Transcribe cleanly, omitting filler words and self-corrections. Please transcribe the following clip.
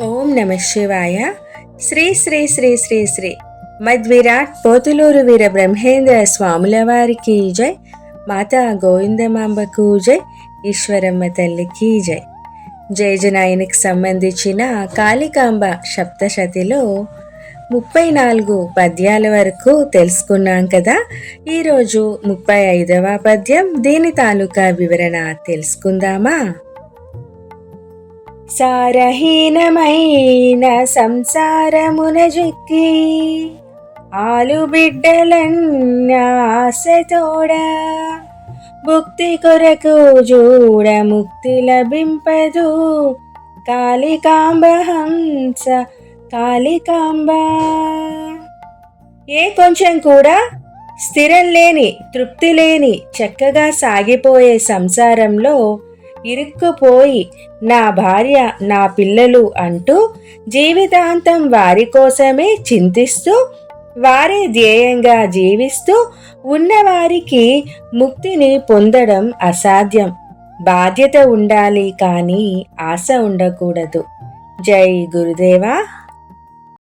ఓం నమ శివాయ. శ్రీ శ్రీ శ్రీ శ్రీ శ్రీ మద్విరాట్ పోతులూరు వీర బ్రహ్మేంద్ర స్వాముల వారికి జై. మాతా గోవిందమాంబకు జై. ఈశ్వరమ్మ తల్లికి జై. జయజనాయనికి సంబంధించిన కాళికాంబ సప్తశతిలో 34 పద్యాల వరకు తెలుసుకున్నాం కదా. ఈరోజు 35వ పద్యం, దీని తాలూకా వివరణ తెలుసుకుందామా. సారహీనమైన సంసారమున జిక్కి ఆలుబిడ్డలన్యాసతోడ భుక్తి కొరకు చూడ ముక్తి లభింపదు కాళికాంబ హంస కాళికాంబ. ఏ కొంచెం కూడా స్థిరం లేని, తృప్తి లేని, చక్కగా సాగిపోయే సంసారంలో ఇరుక్కుపోయి నా భార్య, నా పిల్లలు అంటూ జీవితాంతం వారి కోసమే చింతిస్తూ వారే ధ్యేయంగా జీవిస్తూ ఉన్నవారికి ముక్తిని పొందడం అసాధ్యం. బాధ్యత ఉండాలి, కానీ ఆశ ఉండకూడదు. జై గురుదేవా.